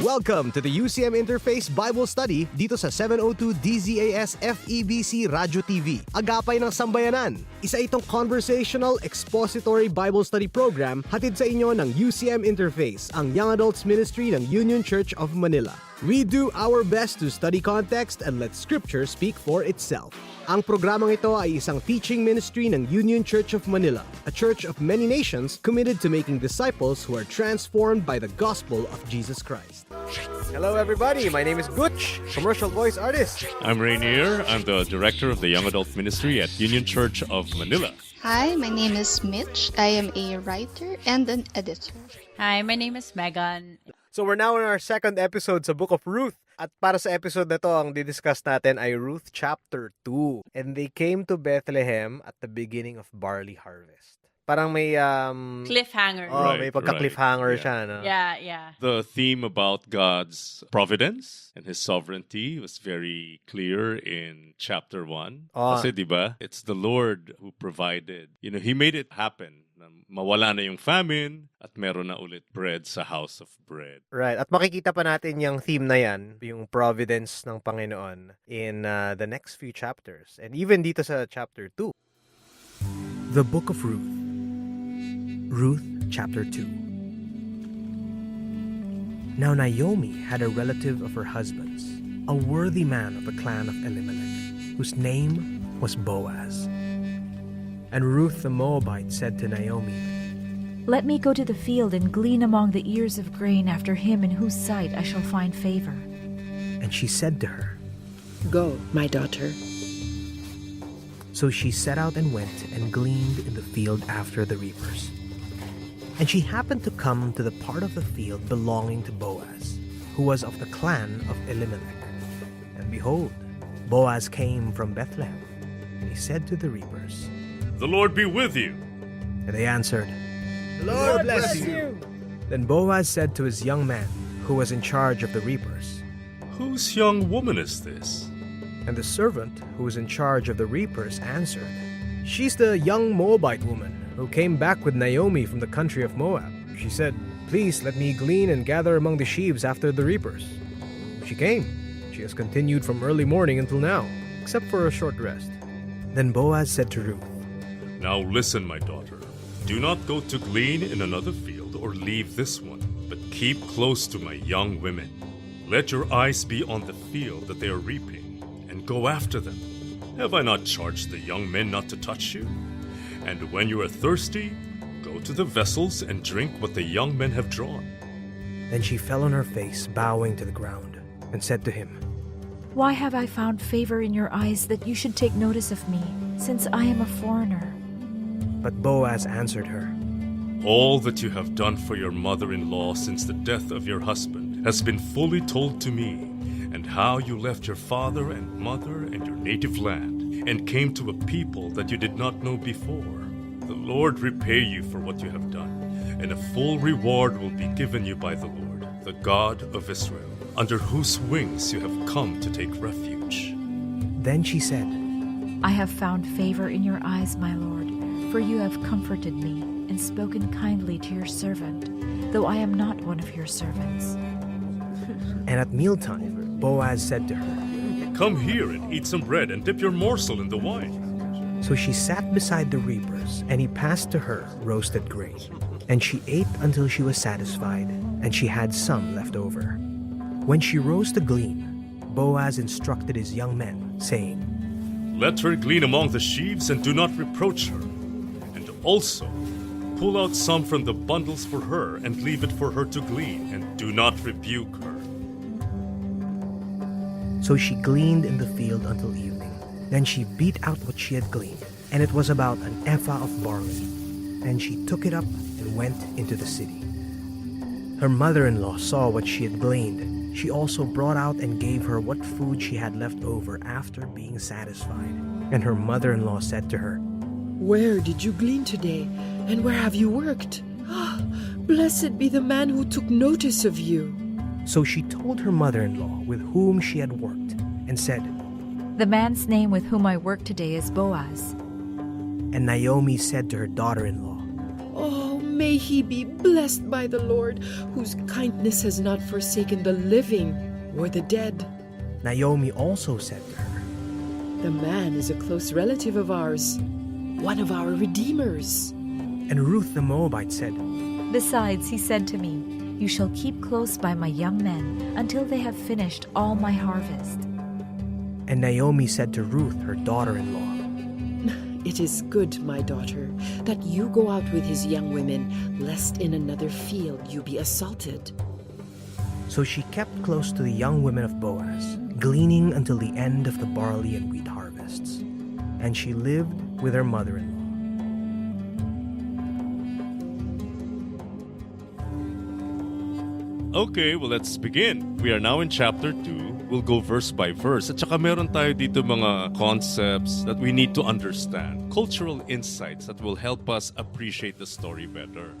Welcome to the UCM Interface Bible Study dito sa 702 DZAS FEBC Radio TV, Agapay ng Sambayanan. Isa itong conversational expository Bible study program hatid sa inyo ng UCM Interface, ang Young Adults Ministry ng Union Church of Manila. We do our best to study context and let Scripture speak for itself. Ang programang ito ay isang teaching ministry ng Union Church of Manila, a church of many nations committed to making disciples who are transformed by the gospel of Jesus Christ. Hello everybody, my name is Butch, commercial voice artist. I'm Rainier. I'm the director of the Young Adult Ministry at Union Church of Manila. Hi, my name is Mitch. I am a writer and an editor. Hi, my name is Megan. So we're now in our second episode sa Book of Ruth. At para sa episode na to, ang didiscuss natin ay Ruth chapter 2. And they came to Bethlehem at the beginning of barley harvest. Parang may Cliffhanger. may pagka-cliffhanger siya, no? Yeah. The theme about God's providence and His sovereignty was very clear in chapter 1. Kasi diba, it's the Lord who provided. You know, He made it happen. Mawala na yung famine at meron na ulit bread sa house of bread. Right. At makikita pa natin yung theme na yan, yung providence ng Panginoon in the next few chapters. And even dito sa chapter 2. The Book of Ruth. Ruth chapter 2. Now Naomi had a relative of her husband's, a worthy man of the clan of Elimelech, whose name was Boaz. And Ruth the Moabite said to Naomi, "Let me go to the field and glean among the ears of grain after him in whose sight I shall find favor." And she said to her, "Go, my daughter." So she set out and went and gleaned in the field after the reapers. And she happened to come to the part of the field belonging to Boaz, who was of the clan of Elimelech. And behold, Boaz came from Bethlehem, and he said to the reapers, The Lord be with you. And they answered, "The Lord bless you." Then Boaz said to his young man, who was in charge of the reapers, Whose young woman is this? and the servant who was in charge of the reapers answered, "She's the young Moabite woman who came back with Naomi from the country of Moab. She said, 'Please let me glean and gather among the sheaves after the reapers.' She came. She has continued from early morning until now, except for a short rest." Then Boaz said to Ruth, Now listen, my daughter. Do not go to glean in another field or leave this one, but keep close to my young women. Let your eyes be on the field that they are reaping, and go after them. Have I not charged the young men not to touch you? And when you are thirsty, go to the vessels and drink what the young men have drawn. Then she fell on her face, bowing to the ground, and said to him, "Why have I found favor in your eyes that you should take notice of me, since I am a foreigner?" But Boaz answered her, All that you have done for your mother-in-law since the death of your husband has been fully told to me, and how you left your father and mother and your native land, and came to a people that you did not know before. The Lord repay you for what you have done, and a full reward will be given you by the Lord, the God of Israel, under whose wings you have come to take refuge. Then she said, "I have found favor in your eyes, my lord, for you have comforted me and spoken kindly to your servant, though I am not one of your servants." And at mealtime, Boaz said to her, Come here and eat some bread and dip your morsel in the wine. So she sat beside the reapers, and he passed to her roasted grain. And she ate until she was satisfied, and she had some left over. When she rose to glean, Boaz instructed his young men, saying, Let her glean among the sheaves and do not reproach her. And also, pull out some from the bundles for her and leave it for her to glean, and do not rebuke her. So she gleaned in the field until evening. Then she beat out what she had gleaned, and it was about an ephah of barley. And she took it up and went into the city. Her mother-in-law saw what she had gleaned. She also brought out and gave her what food she had left over after being satisfied. And her mother-in-law said to her, "Where did you glean today, and where have you worked? Blessed be the man who took notice of you." So she told her mother-in-law with whom she had worked, and said, "The man's name with whom I work today is Boaz." And Naomi said to her daughter-in-law, "Oh, May he be blessed by the Lord, whose kindness has not forsaken the living or the dead. Naomi also said to her, The man is a close relative of ours, one of our redeemers. and Ruth the Moabite said, Besides, he said to me, You shall keep close by my young men until they have finished all my harvest. and Naomi said to Ruth, her daughter-in-law, It is good, my daughter, that you go out with his young women, lest in another field you be assaulted. So she kept close to the young women of Boaz, gleaning until the end of the barley and wheat harvests. And she lived with her mother-in-law. Okay, well, let's begin. We are now in chapter 2. We'll go verse by verse. At saka meron tayo dito mga concepts that we need to understand. Cultural insights that will help us appreciate the story better.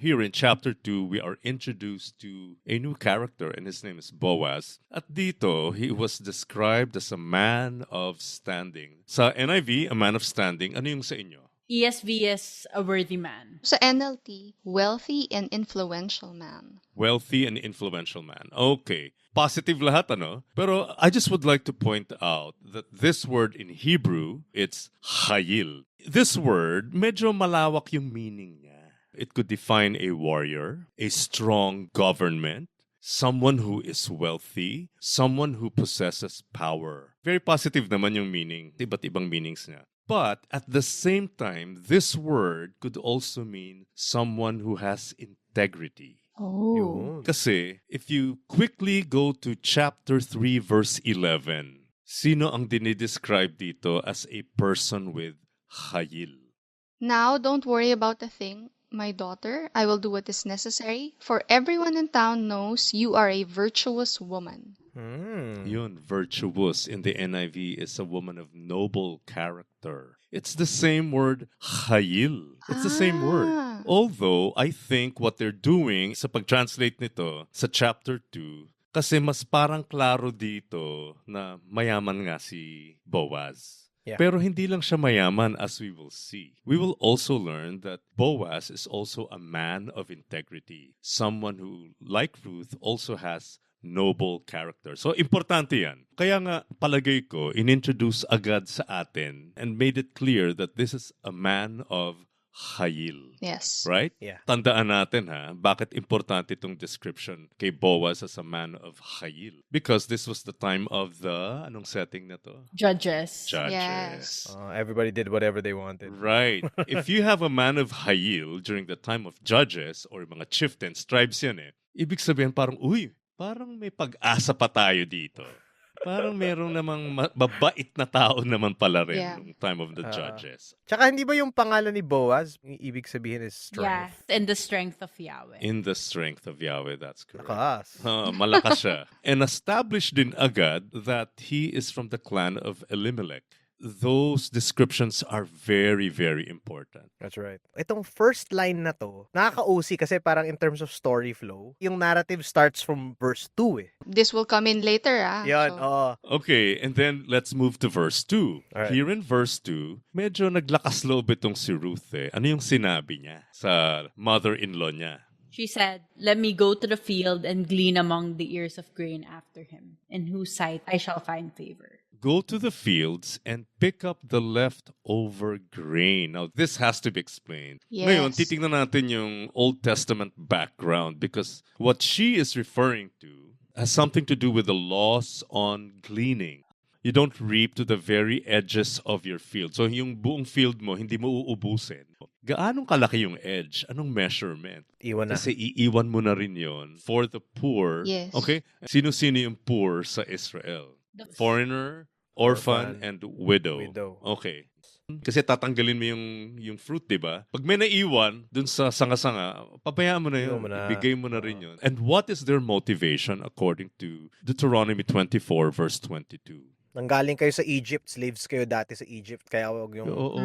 Here in chapter 2, we are introduced to a new character and his name is Boaz. At dito, he was described as a man of standing. Sa NIV, a man of standing. Ano yung sa inyo? ESV is a worthy man. Sa NLT, wealthy and influential man. Wealthy and influential man. Okay. Positive lahat, ano? Pero I just would like to point out that this word in Hebrew, it's hayil. This word, medyo malawak yung meaning niya. It could define a warrior, a strong government, someone who is wealthy, someone who possesses power. Very positive naman yung meaning. Iba't ibang meanings niya. But at the same time, this word could also mean someone who has integrity. Oh. Kasi if you quickly go to chapter 3 verse 11, sino ang dinidescribe dito as a person with hayil? Now, don't worry about a thing, my daughter. I will do what is necessary, for everyone in town knows you are a virtuous woman. Yun, virtuous in the NIV is a woman of noble character. It's the same word, hayil. It's the same word. Although, I think what they're doing sa pag-translate nito sa chapter 2, kasi mas parang klaro dito na mayaman nga si Boaz. Yeah. Pero hindi lang siya mayaman as we will see. We will also learn that Boaz is also a man of integrity. Someone who, like Ruth, also has noble character. So, importante yan. Kaya nga, palagay ko, inintroduce agad sa atin and made it clear that this is a man of hayil. Yes. Right? Yeah. Tandaan natin bakit importante itong description kay Boaz as a man of hayil. Because this was the time of the, anong setting na to? Judges. Judges. Yes. Everybody did whatever they wanted. Right. If you have a man of hayil during the time of judges or mga chieftains, tribes yan ibig sabihin parang, parang may pag-asa pa tayo dito. Parang merong namang mabait na tao naman pala rin nung time of the judges. Tsaka hindi ba yung pangalan ni Boaz, yung ibig sabihin is Yeah, strength? in the strength of Yahweh. In the strength of Yahweh, that's correct. Lakas. Malakas siya. And established din agad that he is from the clan of Elimelech. Those descriptions are very, very important. That's right. Itong first line na to, nakaka-OC kasi parang in terms of story flow, yung narrative starts from verse 2 This will come in later, Yan, So, Okay, and then let's move to verse 2. Alright. Here in verse 2, medyo naglakas loob itong si Ruth. Ano yung sinabi niya sa mother-in-law niya? She said, Let me go to the field and glean among the ears of grain after him, in whose sight I shall find favor. Go to the fields and pick up the leftover grain. Now, this has to be explained. Yes. Ngayon, titingnan natin yung Old Testament background because what she is referring to has something to do with the laws on gleaning. You don't reap to the very edges of your field. So, yung buong field mo, hindi mo uubusin. Gaanong kalaki yung edge? Anong measurement? Iwan na. Kasi iiwan mo na rin yon for the poor. Yes. Okay? Sino-sino yung poor sa Israel? Foreigner, orphan, and widow. Okay. Kasi tatanggalin mo yung fruit, di ba? Pag may naiwan dun sa sanga-sanga, pabayaan mo na yun. Ibigay mo na rin yun. And what is their motivation according to Deuteronomy 24 verse 22? Nanggaling kayo sa Egypt, slaves kayo dati sa Egypt, kaya wag yung... Oo.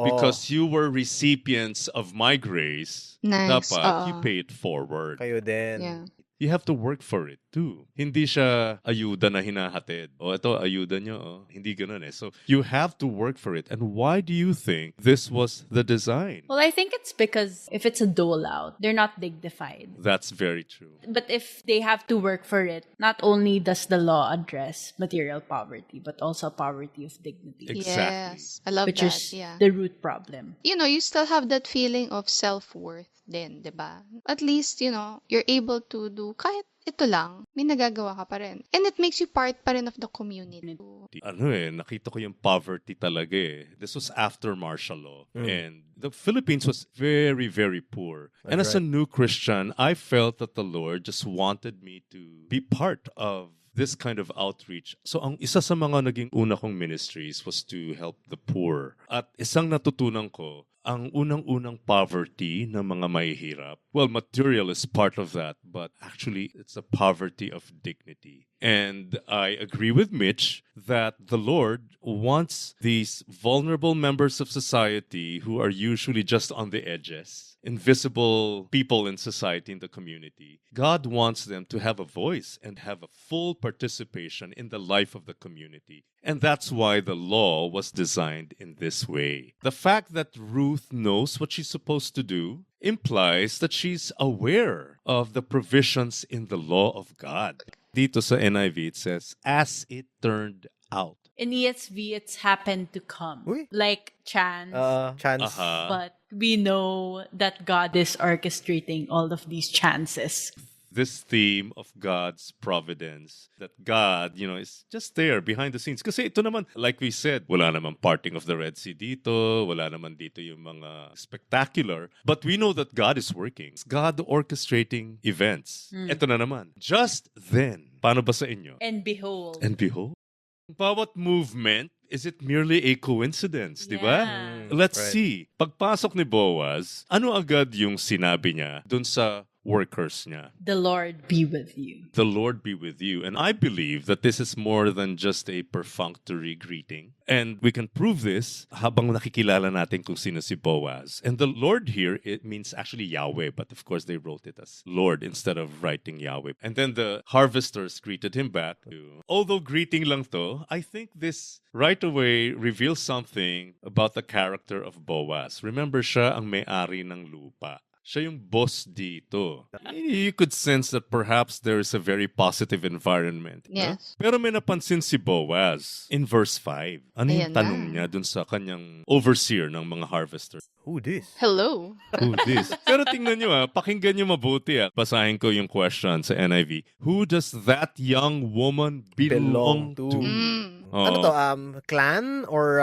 Because you were recipients of my grace, Nice. dapat you pay it forward. Kayo din. yeah. You have to work for it. too. Hindi siya ayuda na hinahatid. O ito, ayuda nyo. Oh. Hindi ganun eh. So you have to work for it. And why do you think this was the design? Well, I think it's because if it's a dole out, they're not dignified. That's very true. But if they have to work for it, not only does the law address material poverty, but also poverty of dignity, Exactly. Yes, I love which that. is Yeah. the root problem. You still have that feeling of self-worth din, 'di ba? At least, you're able to do kahit ito lang, may nagagawa ka pa rin. And it makes you part pa rin of the community. Nakita ko yung poverty talaga eh. This was after martial law. And the Philippines was very, very poor. And as a new Christian, I felt that the Lord just wanted me to be part of this kind of outreach. So ang isa sa mga naging una kong ministries was to help the poor. At isang natutunan ko, ang unang-unang poverty ng mga mahihirap, well, material is part of that, but actually it's a poverty of dignity. And I agree with Mitch that the Lord wants these vulnerable members of society who are usually just on the edges, invisible people in society, in the community. God wants them to have a voice and have a full participation in the life of the community. And that's why the law was designed in this way. The fact that Ruth knows what she's supposed to do implies that she's aware of the provisions in the law of God. Dito sa NIV, it says, as it turned out. In ESV, it's happened to come. Uy. Like chance. Chance. But we know that God is orchestrating all of these chances. This theme of God's providence, that God, is just there behind the scenes. Kasi ito naman, like we said, wala naman parting of the Red Sea dito, wala naman dito yung mga spectacular, but we know that God is working. It's God orchestrating events. Ito na naman. Just then, paano ba sa inyo? And behold. And behold, bawat movement, is it merely a coincidence, di ba? Yeah. Let's Right. see. Pagpasok ni Boaz, ano agad yung sinabi niya dun sa workers niya? The Lord be with you. The Lord be with you. And I believe that this is more than just a perfunctory greeting. And we can prove this habang nakikilala natin kung sino si Boaz. And the Lord here, it means actually Yahweh, but of course they wrote it as Lord instead of writing Yahweh. And then the harvesters greeted him back. Although greeting lang to, I think this right away reveals something about the character of Boaz. Remember, siya ang may-ari ng lupa. Siya yung boss dito. You could sense that perhaps there is a very positive environment. Yes. Pero may napansin si Boaz in verse 5. Ano yung Ayan tanong na. niya dun sa kanyang overseer ng mga harvesters? Who this? Hello. Who this? Pero tingnan nyo pakinggan nyo mabuti Basahin ko yung question sa NIV. Who does that young woman belong to? Ano to? Clan? Or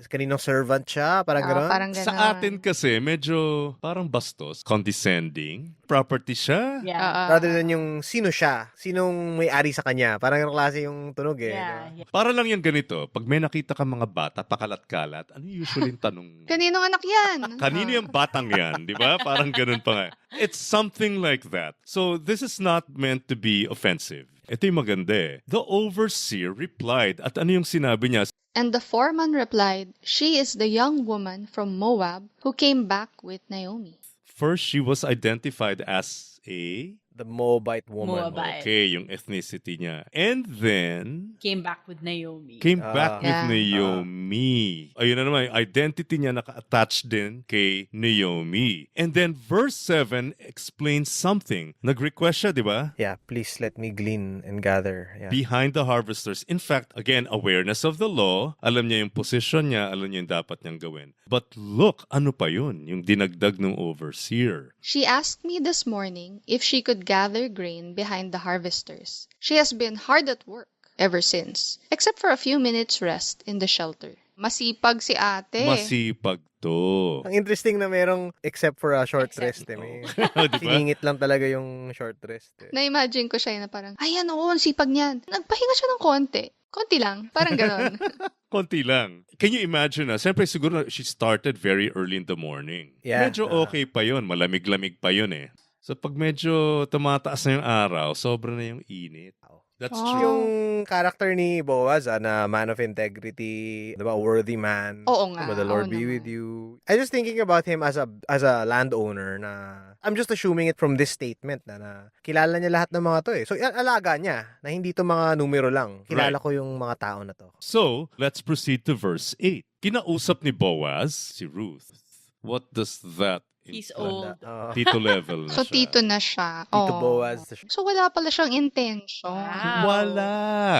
kaninong servant siya? Parang gano'n? Parang ganon. Sa atin kasi, medyo parang bastos, condescending. Property siya. Yeah. Rather than yung sino siya? Sinong may-ari sa kanya? Parang yung klase yung tunog eh. Yeah. no? Para lang yan ganito. Pag may nakita ka mga bata, pakalat-kalat, ano usually yung tanong? Kaninong anak yan? Kanino yung batang yan? Di ba? Parang ganun pa nga. It's something like that. So this is not meant to be offensive. Ito yung maganda The overseer replied. At ano yung sinabi niya? And the foreman replied, she is the young woman from Moab who came back with Naomi. First, she was identified as a... The Moabite woman. Moabite. Okay, yung ethnicity niya. And then... Came back with Naomi. Came back with Yeah. Naomi. Ayun na naman, yung identity niya naka-attach din kay Naomi. And then verse 7 explains something. Nag-request siya, di ba? Yeah, please let me glean and gather. Yeah. Behind the harvesters. In fact, again, awareness of the law. Alam niya yung position niya, alam niya yung dapat niyang gawin. But look, ano pa yun? Yung dinagdag ng overseer. She asked me this morning if she could gather grain behind the harvesters. She has been hard at work ever since, except for a few minutes rest in the shelter. Masipag si ate. Masipag to. Ang interesting na merong except for a short Except. rest. May Di ba? siningit lang talaga yung short rest. Na-imagine ko siya na parang, ayan oo, ang sipag niyan. Nagpahinga siya ng konti. Konti lang. Parang ganon. Konti lang. Can you imagine Siyempre siguro she started very early in the morning. Yeah. Medyo okay pa yun. Malamig-lamig pa yun So pag medyo tumataas na yung araw, sobra na yung init. That's Oh. true. Yung character ni Boaz, na man of integrity, diba, a worthy man. Oo nga, Diba, the Lord oo be naman. with you. I just thinking about him as a landowner na I'm just assuming it from this statement na kilala niya lahat ng mga to eh. So, alaga niya na hindi to mga numero lang. Kilala Right. ko yung mga tao na to. So, let's proceed to verse 8. Kinausap ni Boaz si Ruth. What does that He's imply? old. Tito level na So, siya. tito na siya. Tito Oh. Boaz. So, wala pala siyang intention. Wow. Wala.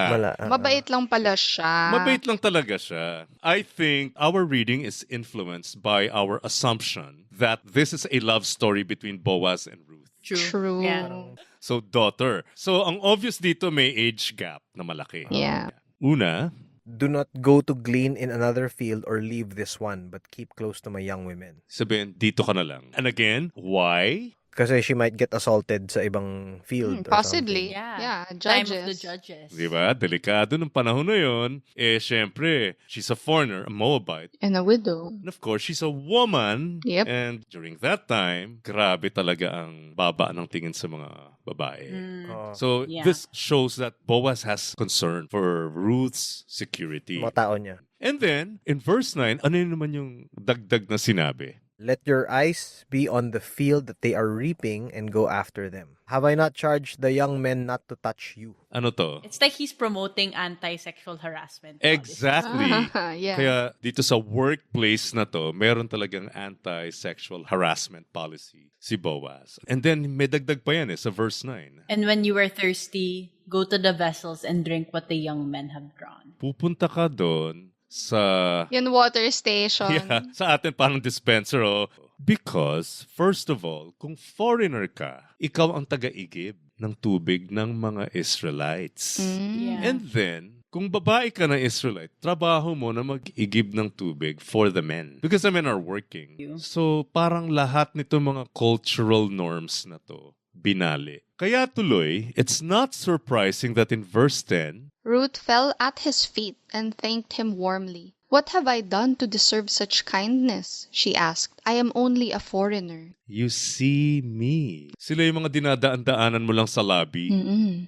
Wala. Mabait lang pala siya. Mabait lang talaga siya. I think our reading is influenced by our assumption that this is a love story between Boaz and Ruth. True. Yeah. So, daughter. So, ang obvious dito may age gap na malaki. Yeah. Una, Do not go to glean in another field or leave this one, but keep close to my young women. sabihin, dito ka na lang. And again, why? Kasi she might get assaulted sa ibang field or Possibly. something. Yeah. Yeah, Time of the judges. judges. Diba? Delikado nung panahon na yun. Syempre, she's a foreigner, a Moabite. And a widow. And of course, she's a woman. Yep. And during that time, grabe talaga ang baba ng tingin sa mga babae. Oh, So, Yeah. this shows that Boaz has concern for Ruth's security. mga tao niya. And then, in verse 9, ano yun naman yung dagdag na sinabi? Let your eyes be on the field that they are reaping and go after them. Have I not charged the young men not to touch you? Ano to? It's like he's promoting anti-sexual harassment. Exactly. Yeah. Kaya dito sa workplace na to, meron talagang anti-sexual harassment policy si Boaz. And then may dagdag pa yan sa verse 9. And when you are thirsty, go to the vessels and drink what the young men have drawn. Pupunta ka doon sa Yung water station. yeah, sa atin parang dispenser because first of all, kung foreigner ka, ikaw ang taga-igib ng tubig ng mga Israelites. Yeah. And then, kung babae ka na Israelite, trabaho mo na mag-igib ng tubig for the men. Because the men are working. So, parang lahat nito mga cultural norms na to, binali. Kaya tuloy, it's not surprising that in verse 10, Ruth fell at his feet and thanked him warmly. What have I done to deserve such kindness? She asked. I am only a foreigner. you see me. Sila yung mga dinadaan-daanan mo lang sa lobby.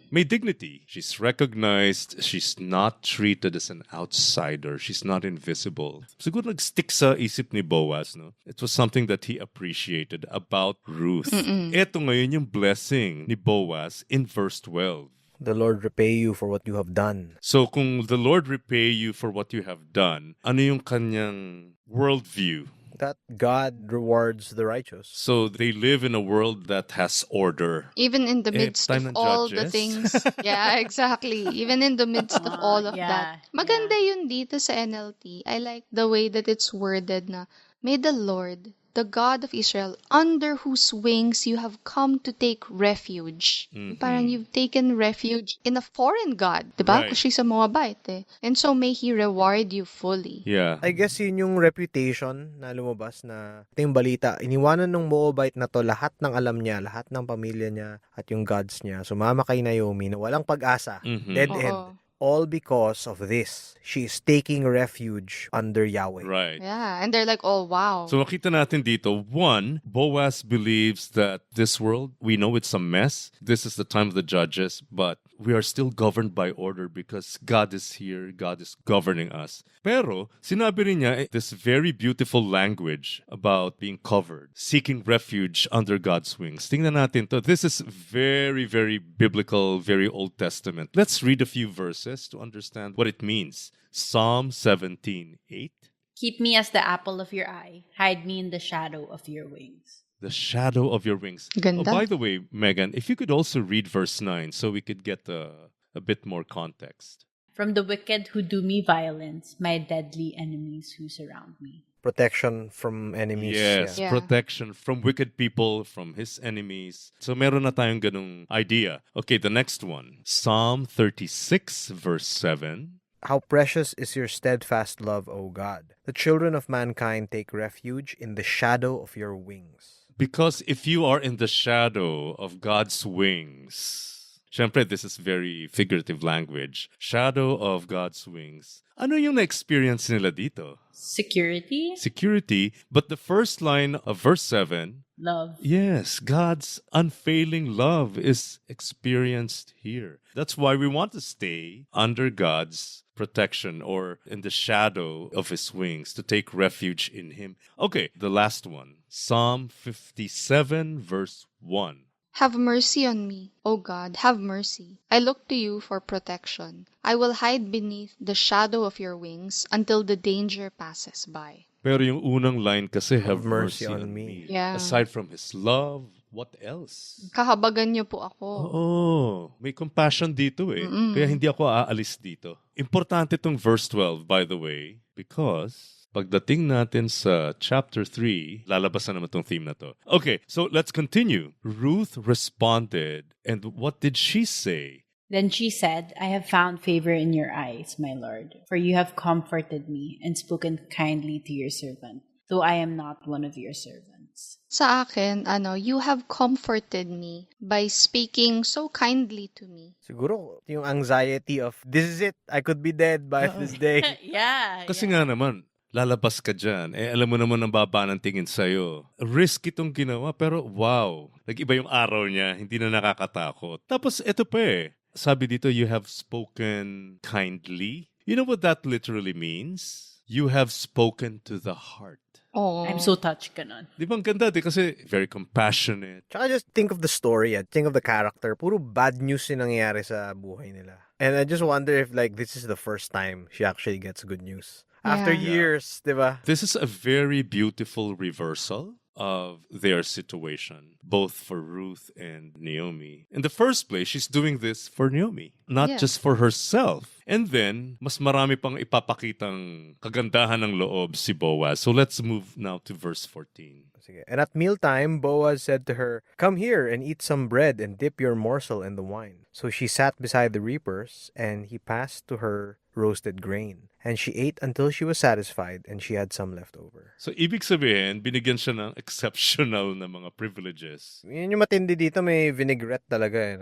May dignity. She's recognized. She's not treated as an outsider. She's not invisible. Siguro nag-stick sa isip ni Boaz, no? It was something that he appreciated about Ruth. Ito ngayon yung blessing ni Boaz in verse 12. The Lord repay you for what you have done. So kung the Lord repay you for what you have done, ano yung kanyang worldview? That God rewards the righteous. So they live in a world that has order. Even in the midst time of ng all the judges. things. Yeah, exactly. Even in the midst of all of that. Maganda yun dito sa NLT. I like the way that it's worded na, may the Lord, the God of Israel, under whose wings you have come to take refuge. Parang you've taken refuge in a foreign God. Diba? Right. Kasi sa Moabite eh. And so may He reward you fully. Yeah. I guess yun yung reputation na lumabas na ito yung balita. Iniwanan ng Moabite na to lahat ng alam niya, lahat ng pamilya niya at yung gods niya. Sumama kay Naomi na walang pag-asa. Dead Oo. end. All because of this. She is taking refuge under Yahweh. Right. Yeah. And they're like, oh wow. So makita natin dito, one, Boaz believes that this world, we know it's a mess. This is the time of the judges, but we are still governed by order because God is here, God is governing us. Pero, sinabi rin niya this very beautiful language about being covered, seeking refuge under God's wings. Tingnan natin to. This is very, very biblical, very Old Testament. Let's read a few verses to understand what it means. Psalm 17:8. Keep me as the apple of your eye. Hide me in the shadow of your wings. The shadow of your wings. Ganda. Oh, by the way, Megan, if you could also read verse 9 so we could get a bit more context. From the wicked who do me violence, my deadly enemies who surround me. Protection from enemies. Yes, Yeah. protection from wicked people, from his enemies. So meron na tayong ganung idea. Okay, the next one. Psalm 36, verse 7. How precious is your steadfast love, O God. The children of mankind take refuge in the shadow of your wings. Because if you are in the shadow of God's wings, syempre, this is very figurative language. Shadow of God's wings. Ano yung na-experience nila dito? Security? Security. But the first line of verse 7, love. Yes, God's unfailing love is experienced here. That's why we want to stay under God's protection or in the shadow of his wings, to take refuge in him. Okay, the last one. Psalm 57 verse 1. Have mercy on me, O God, have mercy. I look to you for protection. I will hide beneath the shadow of your wings until the danger passes by. Pero yung unang line kasi, have mercy mercy on on me. me. Yeah. Aside from his love, what else? Kahabagan niyo po ako. Oo, may compassion dito eh. Kaya hindi ako aalis dito. Importante itong verse 12, by the way, because pagdating natin sa chapter 3, lalabas na naman itong theme na to. Okay, so let's continue. Ruth responded, and what did she say? Then she said, I have found favor in your eyes, my Lord, for you have comforted me and spoken kindly to your servant, though I am not one of your servants. Sa akin, you have comforted me by speaking so kindly to me. Siguro, yung anxiety of, this is it, I could be dead by this day. Yeah. Kasi nga naman, lalabas ka dyan. Alam mo naman ang baba ng tingin sa'yo. Risk itong ginawa, pero wow. Nag-iba yung araw niya, hindi na nakakatakot. Tapos ito pa eh. Sabi dito, you have spoken kindly. You know what that literally means? You have spoken to the heart. Oh. I'm so touched ka nun. Di ba ang ganda? Kasi very compassionate. Tsaka just think of the story, think of the character. Puro bad news yung nangyayari sa buhay nila. And I just wonder if this is the first time she actually gets good news. After years, di ba? This is a very beautiful reversal of their situation, both for Ruth and Naomi. In the first place, she's doing this for Naomi, not just for herself. And then, mas marami pang ipapakitang kagandahan ng loob si Boaz. So let's move now to verse 14. Sige. And at mealtime, Boaz said to her, come here and eat some bread and dip your morsel in the wine. So she sat beside the reapers, and he passed to her roasted grain. And she ate until she was satisfied, and she had some left over. So, ibig sabihin, binigyan siya ng exceptional na mga privileges. Yun yung matindi dito, may vinaigrette talaga.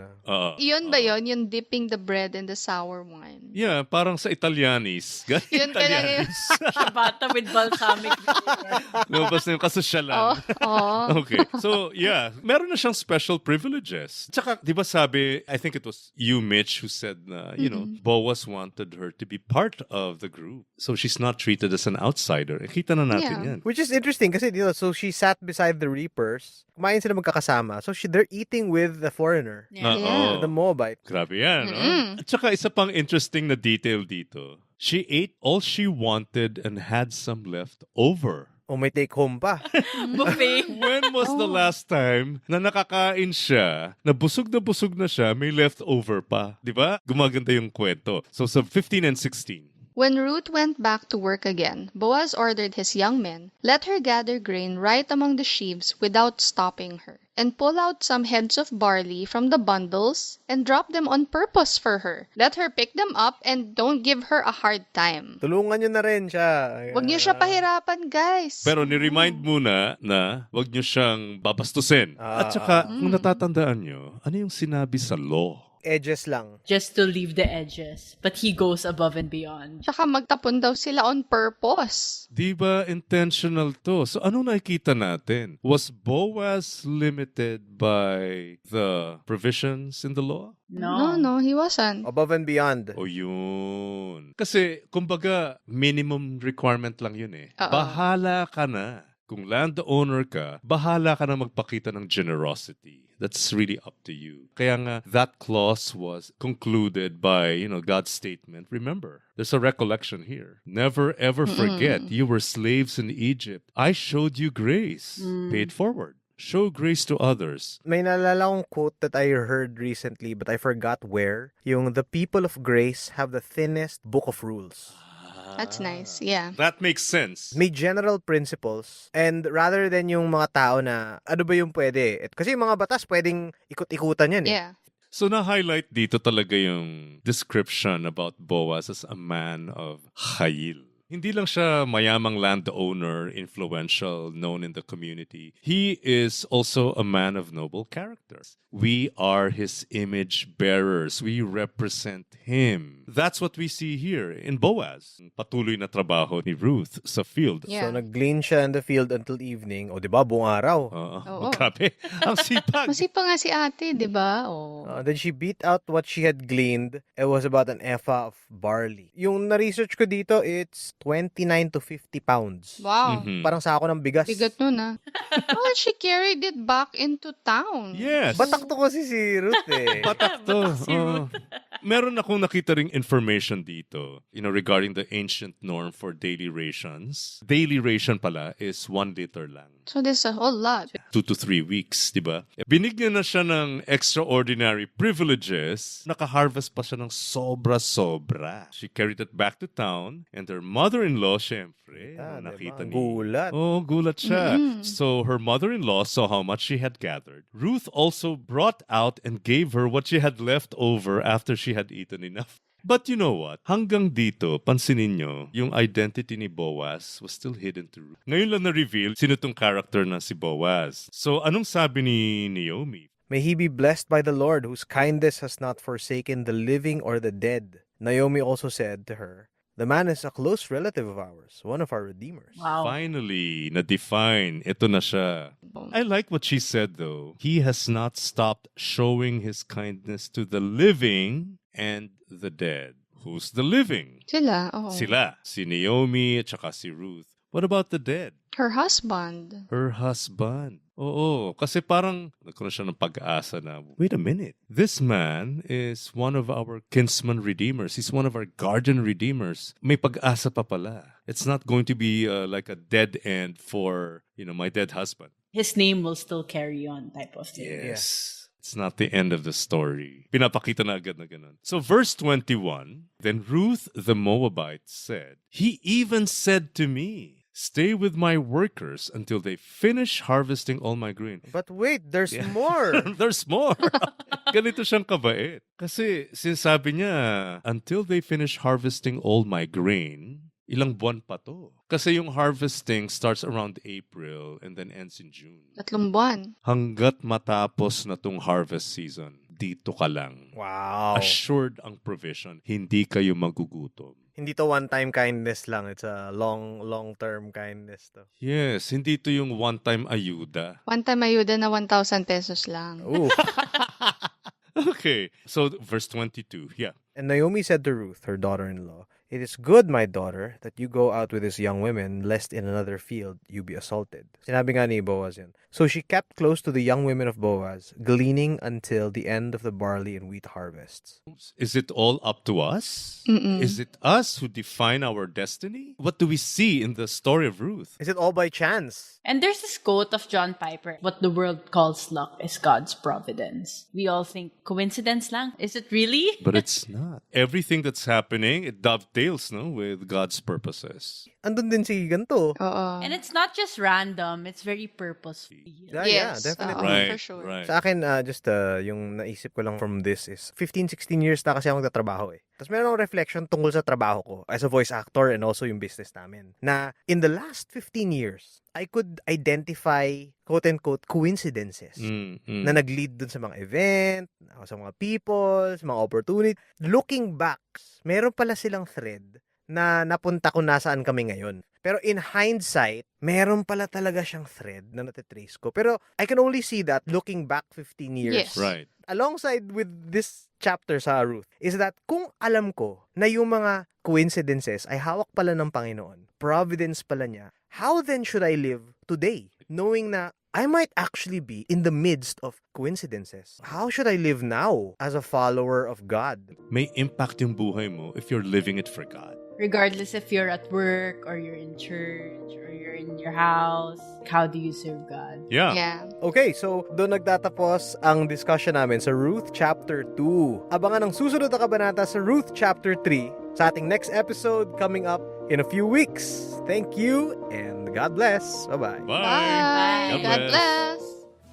Yun ba yun? Yung dipping the bread in the sour wine? Yeah, parang sa Italianis. Yun talaga yun. Bata with balsamic. Lumabas na yung kasosyalan. Okay. So, yeah. Meron na siyang special privileges. Tsaka, di ba sabi, I think it was you, Mitch, who said na, you know, Boaz wanted her to be part of the group. So, she's not treated as an outsider. Kita na natin yan. Which is interesting kasi dito, so she sat beside the reapers. Kumain sila magkakasama. So, they're eating with the foreigner. Yeah. The Moabite. Grabe yan. No? At saka, isa pang interesting na detail dito. She ate all she wanted and had some left over. O may take home pa. Buffet. When was the last time na nakakain siya, na busog na siya, may leftover pa? Di ba? Gumaganda yung kwento. So sa 15 and 16. When Ruth went back to work again, Boaz ordered his young men, let her gather grain right among the sheaves without stopping her, and pull out some heads of barley from the bundles and drop them on purpose for her. Let her pick them up and don't give her a hard time. Tulungan nyo na rin siya. Huwag niyo siya pahirapan, guys. Pero ni-remind muna na wag niyo siyang babastusin. At saka, kung natatandaan niyo, ano yung sinabi sa law? Edges lang. Just to leave the edges. But he goes above and beyond. Tsaka magtapon daw sila on purpose. Di ba intentional to? So anong nakikita natin? Was Boaz limited by the provisions in the law? No, he wasn't. Above and beyond. O yun. Kasi, kumbaga, minimum requirement lang yun eh. Bahala ka na. Kung landowner ka, bahala ka na magpakita ng generosity. That's really up to you. Kaya nga, that clause was concluded by, God's statement. Remember, there's a recollection here. Never ever forget, you were slaves in Egypt. I showed you grace. Pay it forward. Show grace to others. May naalala akong quote that I heard recently, but I forgot where. Yung, the people of grace have the thinnest book of rules. That's nice, yeah. That makes sense. May general principles, and rather than yung mga tao na, ano ba yung pwede? Kasi yung mga batas pwedeng ikot-ikutan yan eh. Yeah. So na-highlight dito talaga yung description about Boaz as a man of chayil. Hindi lang siya mayamang landowner, influential, known in the community. He is also a man of noble character. We are his image bearers. We represent him. That's what we see here in Boaz. Patuloy na trabaho ni Ruth sa field. Yeah. So nag-glean siya in the field until evening. O, di ba? Buong araw. Oo. Grabe. Ang sipag. Masipag nga si ate, di ba? Oh. Then she beat out what she had gleaned. It was about an ephah of barley. Yung na-research ko dito, it's 29 to 50 pounds. Wow. Parang sako ng bigas. Bigat nun, ah. Well, she carried it back into town. Yes. Batak to kasi si Ruth eh. Patak to. Meron akong nakita ring information dito, regarding the ancient norm for daily rations. Daily ration pala is 1 liter lang. So there's a whole lot. 2 to 3 weeks, di ba? Binigyan na siya ng extraordinary privileges. Nakaharvest pa siya ng sobra-sobra. She carried it back to town and her mother-in-law, syempre, nakita diba? ni... Gulat. Oh, gulat siya. So her mother-in-law saw how much she had gathered. Ruth also brought out and gave her what she had left over after she had eaten enough. But you know what? Hanggang dito, pansinin nyo, yung identity ni Boaz was still hidden to Ruth. Ngayon lang na-reveal sino tong character na si Boaz. So anong sabi ni Naomi? May he be blessed by the Lord, whose kindness has not forsaken the living or the dead. Naomi also said to her, the man is a close relative of ours, one of our redeemers. Wow. Finally, na-define. Ito na siya. I like what she said though. He has not stopped showing his kindness to the living and the dead. Who's the living? Sila, oh. Sila. Si Naomi at saka si Ruth. What about the dead? Her husband. Her husband. Oo, kasi parang nagkaroon siya ng pag-asa na, wait a minute, this man is one of our kinsman redeemers. He's one of our guardian redeemers. May pag-asa pa pala. It's not going to be like a dead end for, my dead husband. His name will still carry on type of thing. Yes. It's not the end of the story. Pinapakita na agad na ganun. So verse 21, then Ruth the Moabite said, he even said to me, stay with my workers until they finish harvesting all my grain. But wait, there's more. There's more. Ganito siyang kabait. Kasi sinasabi niya, until they finish harvesting all my grain, ilang buwan pa to? Kasi yung harvesting starts around April and then ends in June. 3 buwan. Hanggat matapos na tong harvest season, dito ka lang. Wow. Assured ang provision. Hindi kayo magugutom. Hindi to one-time kindness lang. It's a long-term kindness to. Yes, hindi to yung one-time ayuda. One-time ayuda na 1,000 pesos lang. Ooh. Okay, so verse 22, yeah. And Naomi said to Ruth, her daughter-in-law, it is good, my daughter, that you go out with these young women, lest in another field you be assaulted. Sinabi nga ni Boaz yan. So she kept close to the young women of Boaz, gleaning until the end of the barley and wheat harvests. Is it all up to us? Is it us who define our destiny? What do we see in the story of Ruth? Is it all by chance? And there's this quote of John Piper, what the world calls luck is God's providence. We all think, coincidence lang? Is it really? But it's not. Everything that's happening, it dovetails with God's purposes. Andun din si ganito. Oo. And it's not just random, it's very purposeful. Yeah, definitely. Right, for sure. right. Sa akin, yung naisip ko lang from this is 15-16 years na kasi ako nagtatrabaho eh. Tapos meron akong reflection tungkol sa trabaho ko as a voice actor and also yung business namin. Na in the last 15 years, I could identify quote-unquote coincidences na nag-lead dun sa mga event, sa mga people, sa mga opportunity. Looking back, meron pala silang thread na napunta kung nasaan kami ngayon. Pero in hindsight, meron pala talaga siyang thread na natitrace ko. Pero I can only see that looking back 15 years. Yes. Right. Alongside with this chapter sa Ruth, is that kung alam ko na yung mga coincidences ay hawak pala ng Panginoon, providence pala niya, how then should I live today? Knowing na I might actually be in the midst of coincidences. How should I live now as a follower of God? May impact yung buhay mo if you're living it for God. Regardless if you're at work or you're in church or you're in your house, how do you serve God? Yeah. Yeah. Okay, so doon nagtatapos ang discussion namin sa Ruth chapter 2. Abangan ang susunod na kabanata sa Ruth chapter 3 sa ating next episode coming up in a few weeks. Thank you and God bless. Bye-bye. Bye. God bless.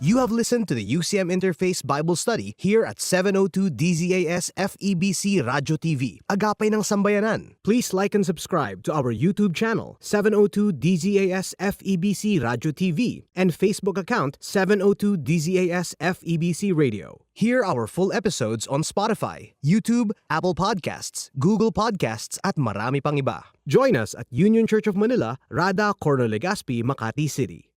You have listened to the UCM Interface Bible Study here at 702 DZAS FEBC Radio TV, Agapay ng Sambayanan. Please like and subscribe to our YouTube channel, 702 DZAS FEBC Radio TV, and Facebook account, 702 DZAS FEBC Radio. Hear our full episodes on Spotify, YouTube, Apple Podcasts, Google Podcasts, at marami pang iba. Join us at Union Church of Manila, Rada, Corno Legazpi, Makati City.